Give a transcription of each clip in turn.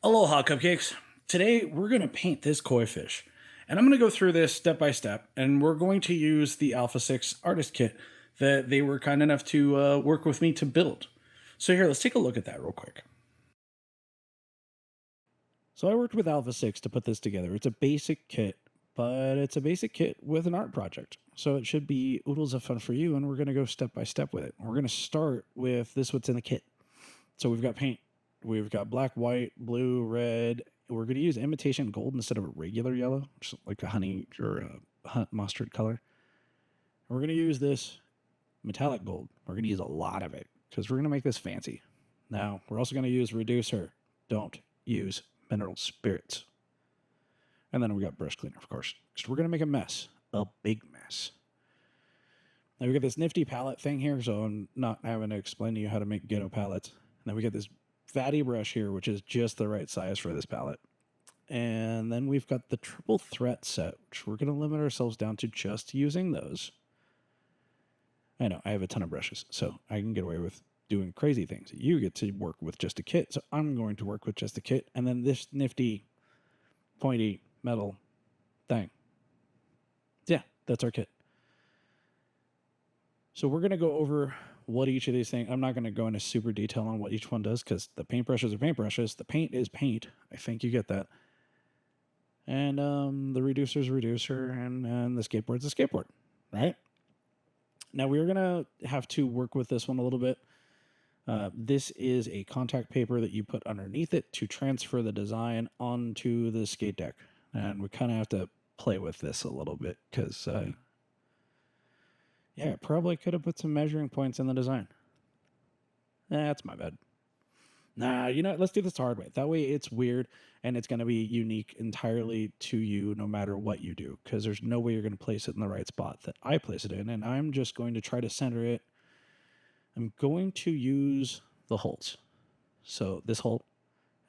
Aloha, cupcakes. Today we're going to paint this koi fish. And I'm going to go through this step by step. And we're going to use the Alpha 6 artist kit that they were kind enough to work with me to build. So, here, let's take a look at that real quick. So, I worked with Alpha 6 to put this together. It's a basic kit, but it's a basic kit with an art project. So, it should be oodles of fun for you. And we're going to go step by step with it. We're going to start with this what's in the kit. So, we've got paint. We've got black, white, blue, red. We're going to use imitation gold instead of a regular yellow, just like a honey or a mustard color. We're going to use this metallic gold. We're going to use a lot of it because we're going to make this fancy. Now, we're also going to use reducer. Don't use mineral spirits. And then we got brush cleaner, of course, because we're going to make a mess, a big mess. Now, we got this nifty palette thing here, so I'm not having to explain to you how to make ghetto palettes. And then we got this fatty brush here, which is just the right size for this palette. And then we've got the triple threat set, which we're going to limit ourselves down to just using those. I know, I have a ton of brushes, so I can get away with doing crazy things. You get to work with just a kit, so I'm going to work with just a kit. And then this nifty, pointy metal thing. Yeah, that's our kit. So we're going to go over what each of these things. I'm not going to go into super detail on what each one does because the paintbrushes are paintbrushes. The paint is paint. I think you get that. And the reducer's a reducer, and the skateboard's a skateboard, right? Now we're going to have to work with this one a little bit. This is a contact paper that you put underneath it to transfer the design onto the skate deck. And we kind of have to play with this a little bit because, yeah, probably could have put some measuring points in the design. That's my bad. Nah, you know, let's do this the hard way. That way it's weird and it's going to be unique entirely to you no matter what you do because there's no way you're going to place it in the right spot that I place it in. And I'm just going to try to center it. I'm going to use the holes. So this hole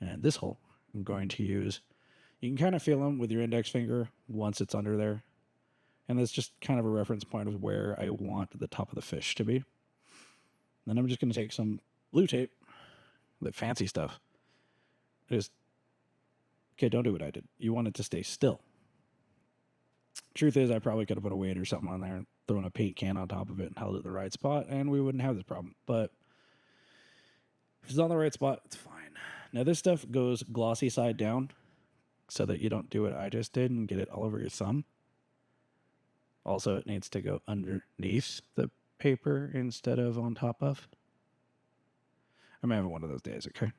and this hole, I'm going to use. You can kind of feel them with your index finger once it's under there. And that's just kind of a reference point of where I want the top of the fish to be. Then I'm just going to take some blue tape, the fancy stuff. Okay, don't do what I did. You want it to stay still. Truth is, I probably could have put a weight or something on there and thrown a paint can on top of it and held it in the right spot, and we wouldn't have this problem. But if it's on the right spot, it's fine. Now, this stuff goes glossy side down so that you don't do what I just did and get it all over your thumb. Also, it needs to go underneath the paper instead of on top of. I'm having one of those days, okay?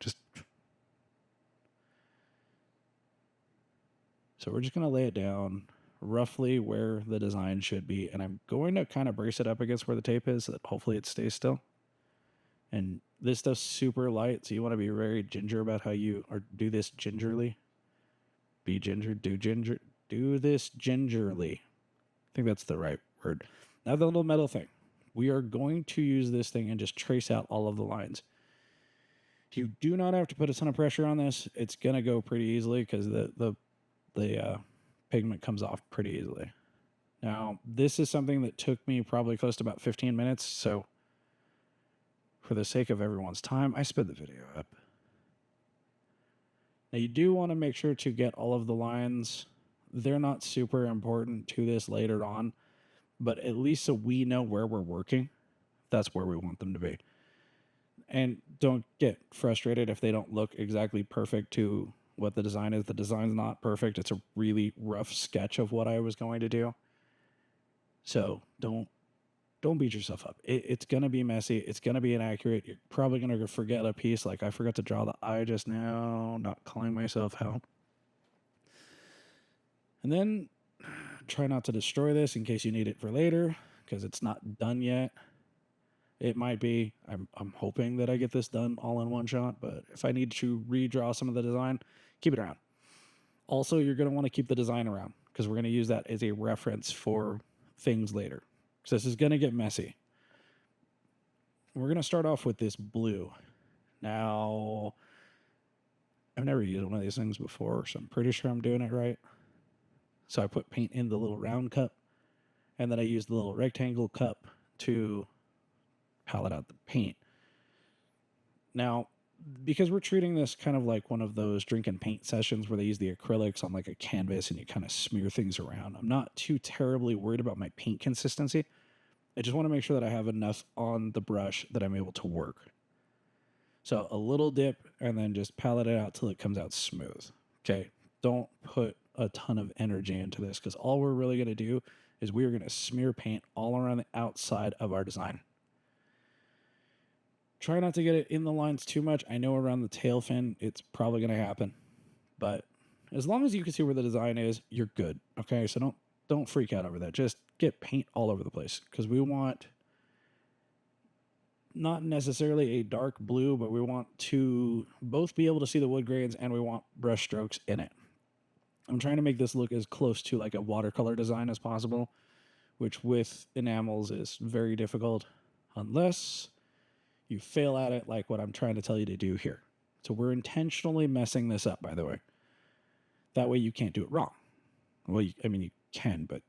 So we're just going to lay it down roughly where the design should be. And I'm going to kind of brace it up against where the tape is so that hopefully it stays still. And this stuff's super light, so you want to be very ginger about how you or do this gingerly. Be ginger, do this gingerly. I think that's the right word. Now the little metal thing. We are going to use this thing and just trace out all of the lines. You do not have to put a ton of pressure on this. It's going to go pretty easily because the pigment comes off pretty easily. Now, this is something that took me probably close to about 15 minutes, so for the sake of everyone's time, I sped the video up. Now, you do want to make sure to get all of the lines. They're not super important to this later on, but at least so we know where we're working, that's where we want them to be. And don't get frustrated if they don't look exactly perfect to what the design is. The design's not perfect. It's a really rough sketch of what I was going to do. So don't beat yourself up. It's going to be messy. It's going to be inaccurate. You're probably going to forget a piece. Like I forgot to draw the eye just now, not calling myself out. And then try not to destroy this in case you need it for later because it's not done yet. It might be. I'm hoping that I get this done all in one shot, but if I need to redraw some of the design, keep it around. Also, you're going to want to keep the design around because we're going to use that as a reference for things later. So this is going to get messy. We're going to start off with this blue. Now, I've never used one of these things before, so I'm pretty sure I'm doing it right. So I put paint in the little round cup, and then I use the little rectangle cup to palette out the paint. Now, because we're treating this kind of like one of those drink and paint sessions where they use the acrylics on like a canvas and you kind of smear things around. I'm not too terribly worried about my paint consistency. I just want to make sure that I have enough on the brush that I'm able to work. So a little dip and then just palette it out till it comes out smooth. Okay. Don't put a ton of energy into this because all we're really going to do is we are going to smear paint all around the outside of our design. Try not to get it in the lines too much. I know around the tail fin, it's probably going to happen. But as long as you can see where the design is, you're good. Okay, so don't freak out over that. Just get paint all over the place because we want not necessarily a dark blue, but we want to both be able to see the wood grains and we want brush strokes in it. I'm trying to make this look as close to like a watercolor design as possible, which with enamels is very difficult unless you fail at it like what I'm trying to tell you to do here. So we're intentionally messing this up, by the way. That way you can't do it wrong. Well, I mean, you can, but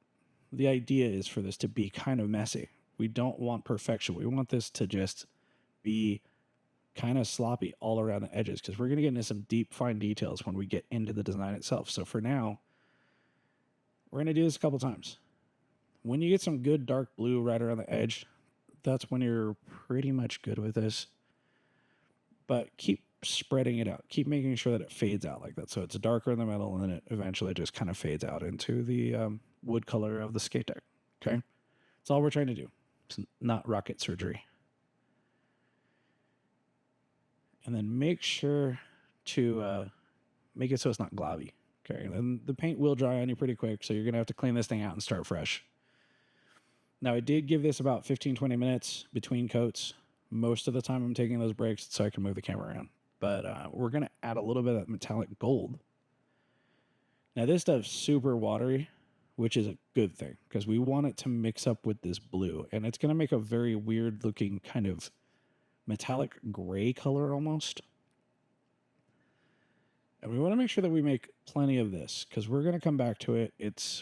the idea is for this to be kind of messy. We don't want perfection. We want this to just be kind of sloppy all around the edges because we're going to get into some deep, fine details when we get into the design itself. So for now, we're going to do this a couple times. When you get some good dark blue right around the edge, that's when you're pretty much good with this. But keep spreading it out. Keep making sure that it fades out like that. So it's darker in the middle and then it eventually just kind of fades out into the wood color of the skate deck. Okay? That's all we're trying to do. It's not rocket surgery. And then make sure to make it so it's not globby. Okay? And then the paint will dry on you pretty quick, so you're going to have to clean this thing out and start fresh. Now, I did give this about 15-20 minutes between coats. Most of the time I'm taking those breaks so I can move the camera around. But we're going to add a little bit of that metallic gold. Now, this stuff's super watery, which is a good thing because we want it to mix up with this blue. And it's going to make a very weird looking kind of metallic gray color almost. And we want to make sure that we make plenty of this because we're going to come back to it.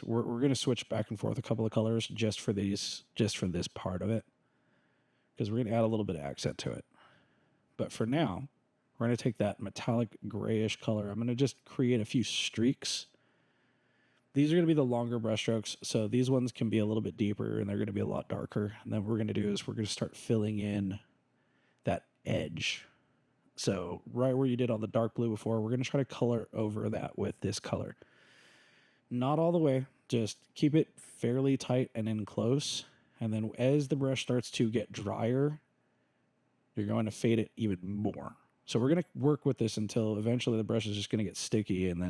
We're going to switch back and forth a couple of colors just for this part of it because we're going to add a little bit of accent to it. But for now, we're going to take that metallic grayish color. I'm going to just create a few streaks. These are going to be the longer brush strokes, so these ones can be a little bit deeper and they're going to be a lot darker. And then what we're going to do is we're going to start filling in that edge. So right where you did all the dark blue before, we're going to try to color over that with this color. Not all the way, just keep it fairly tight and in close. And then as the brush starts to get drier, you're going to fade it even more. So we're going to work with this until eventually the brush is just going to get sticky and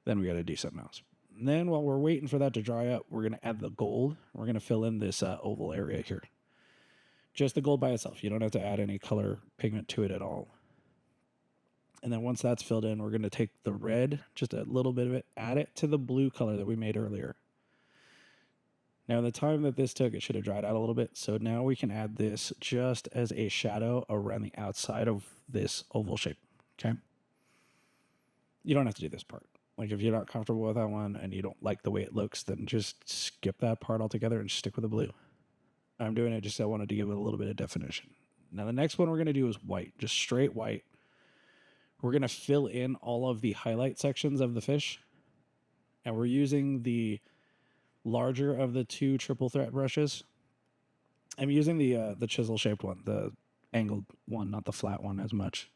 then we got to do something else. And then while we're waiting for that to dry up, we're going to add the gold. We're going to fill in this oval area here. Just the gold by itself. You don't have to add any color pigment to it at all. And then once that's filled in, we're going to take the red, just a little bit of it, add it to the blue color that we made earlier. Now, the time that this took, it should have dried out a little bit. So now we can add this just as a shadow around the outside of this oval shape. Okay? You don't have to do this part. Like if you're not comfortable with that one and you don't like the way it looks, then just skip that part altogether and stick with the blue. I'm doing it just I wanted to give it a little bit of definition. Now the next one we're going to do is white, just straight white. We're going to fill in all of the highlight sections of the fish. And we're using the larger of the two triple threat brushes. I'm using the chisel shaped one, the angled one, not the flat one as much.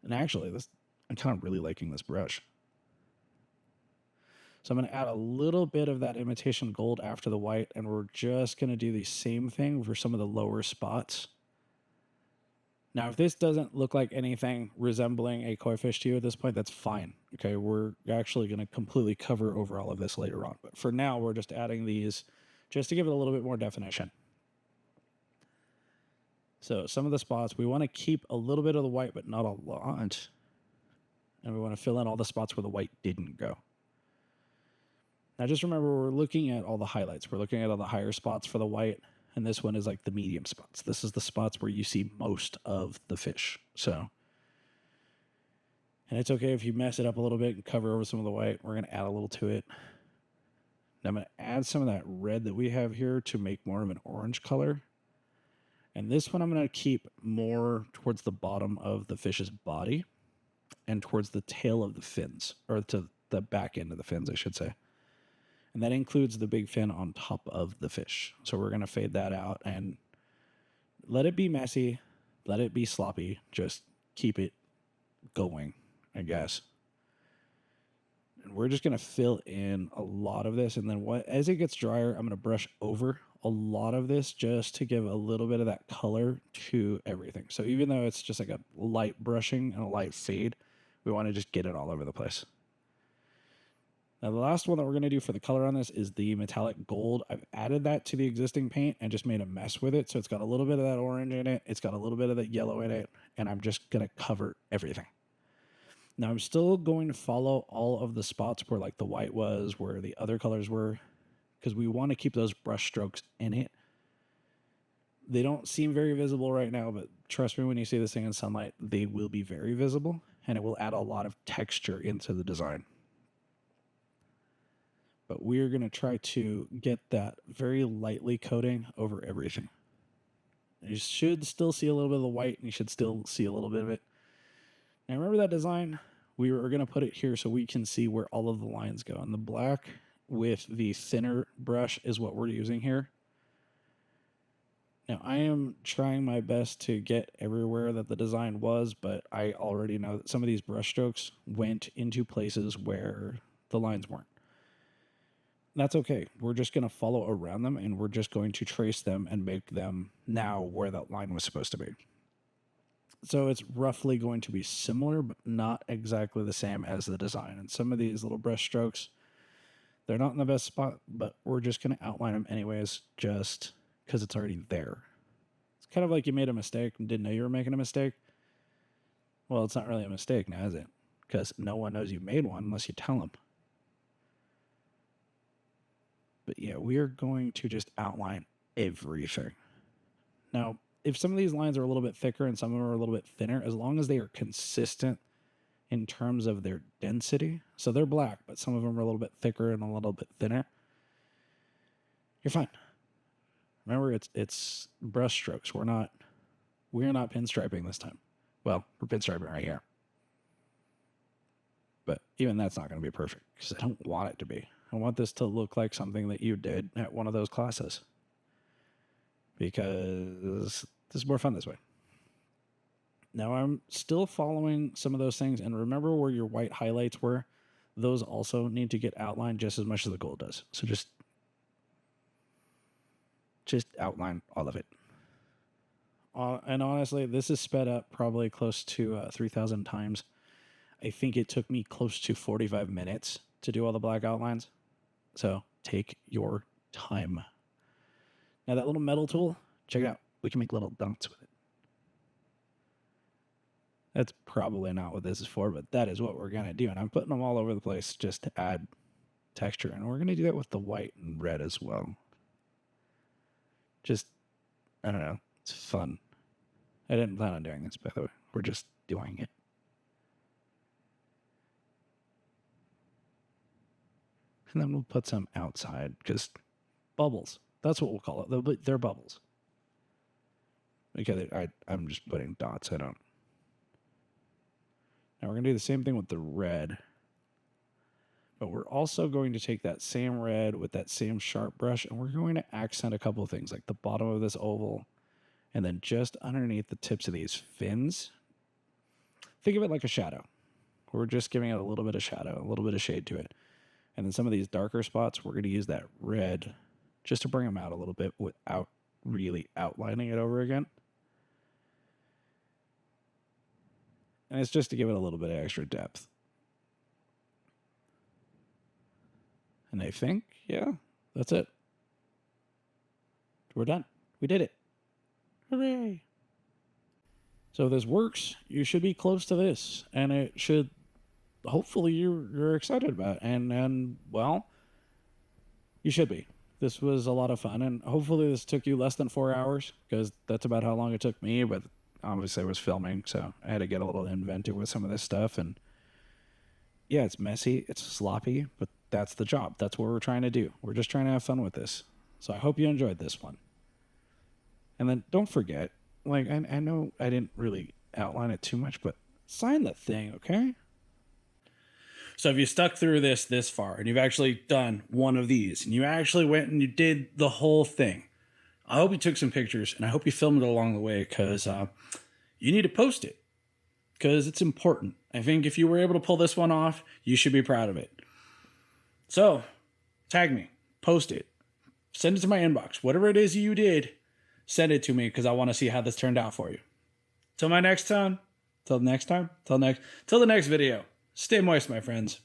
And actually, I'm kind of really liking this brush. So I'm going to add a little bit of that imitation gold after the white, and we're just going to do the same thing for some of the lower spots. Now, if this doesn't look like anything resembling a koi fish to you at this point, that's fine. Okay, we're actually going to completely cover over all of this later on. But for now, we're just adding these just to give it a little bit more definition. So some of the spots, we want to keep a little bit of the white, but not a lot. And we want to fill in all the spots where the white didn't go. Now, just remember, we're looking at all the highlights. We're looking at all the higher spots for the white. And this one is like the medium spots. This is the spots where you see most of the fish. So, and it's okay if you mess it up a little bit and cover over some of the white. We're going to add a little to it. And I'm going to add some of that red that we have here to make more of an orange color. And this one I'm going to keep more towards the bottom of the fish's body and towards the tail of the fins, or to the back end of the fins, I should say. And that includes the big fin on top of the fish. So we're going to fade that out and let it be messy, let it be sloppy, just keep it going, I guess. And we're just going to fill in a lot of this. And then as it gets drier, I'm going to brush over a lot of this just to give a little bit of that color to everything. So even though it's just like a light brushing and a light fade, we want to just get it all over the place. Now, the last one that we're going to do for the color on this is the metallic gold. I've added that to the existing paint and just made a mess with it. So it's got a little bit of that orange in it. It's got a little bit of that yellow in it. And I'm just going to cover everything. Now, I'm still going to follow all of the spots where like the white was, where the other colors were, because we want to keep those brush strokes in it. They don't seem very visible right now, but trust me, when you see this thing in sunlight, they will be very visible, and it will add a lot of texture into the design. But we're going to try to get that very lightly coating over everything. You should still see a little bit of the white, and you should still see a little bit of it. Now, remember that design? We were going to put it here so we can see where all of the lines go. And the black with the thinner brush is what we're using here. Now, I am trying my best to get everywhere that the design was, but I already know that some of these brush strokes went into places where the lines weren't. That's okay. We're just going to follow around them, and we're just going to trace them and make them now where that line was supposed to be. So it's roughly going to be similar, but not exactly the same as the design. And some of these little brush strokes, they're not in the best spot, but we're just going to outline them anyways, just because it's already there. It's kind of like you made a mistake and didn't know you were making a mistake. Well, it's not really a mistake now, is it? Because no one knows you made one unless you tell them. But yeah, we are going to just outline everything. Now, if some of these lines are a little bit thicker and some of them are a little bit thinner, as long as they are consistent in terms of their density, so they're black, but some of them are a little bit thicker and a little bit thinner, you're fine. Remember, it's brush strokes. We're not pinstriping this time. Well, we're pinstriping right here. But even that's not going to be perfect because I don't want it to be. I want this to look like something that you did at one of those classes. Because this is more fun this way. Now I'm still following some of those things. And remember where your white highlights were? Those also need to get outlined just as much as the gold does. So just outline all of it. And honestly, this is sped up probably close to 3,000 times. I think it took me close to 45 minutes to do all the black outlines. So take your time. Now that little metal tool, check it out. We can make little dots with it. That's probably not what this is for, but that is what we're going to do. And I'm putting them all over the place just to add texture. And we're going to do that with the white and red as well. Just, I don't know. It's fun. I didn't plan on doing this, by the way. We're just doing it. And then we'll put some outside, because bubbles. That's what we'll call it. They're bubbles. Okay, I'm just putting dots. Now we're going to do the same thing with the red. But we're also going to take that same red with that same sharp brush, and we're going to accent a couple of things, like the bottom of this oval, and then just underneath the tips of these fins. Think of it like a shadow. We're just giving it a little bit of shadow, a little bit of shade to it. And then some of these darker spots, we're going to use that red just to bring them out a little bit without really outlining it over again. And it's just to give it a little bit of extra depth. And I think, yeah, that's it. We're done. We did it. Hooray. So if this works, you should be close to this. And it should, hopefully you're excited about it. And well, you should be. This was a lot of fun. And hopefully this took you less than 4 hours, because that's about how long it took me. But obviously I was filming, so I had to get a little inventive with some of this stuff. And yeah, it's messy, it's sloppy, but that's the job. That's what we're trying to do. We're just trying to have fun with this. So I hope you enjoyed this one. And then don't forget, like, I know I didn't really outline it too much, but sign the thing, okay? So if you stuck through this far and you've actually done one of these and you actually went and you did the whole thing, I hope you took some pictures and I hope you filmed it along the way, because you need to post it, because it's important. I think if you were able to pull this one off, you should be proud of it. So tag me, post it, send it to my inbox. Whatever it is you did, send it to me, because I want to see how this turned out for you. Till the next video. Stay moist, my friends.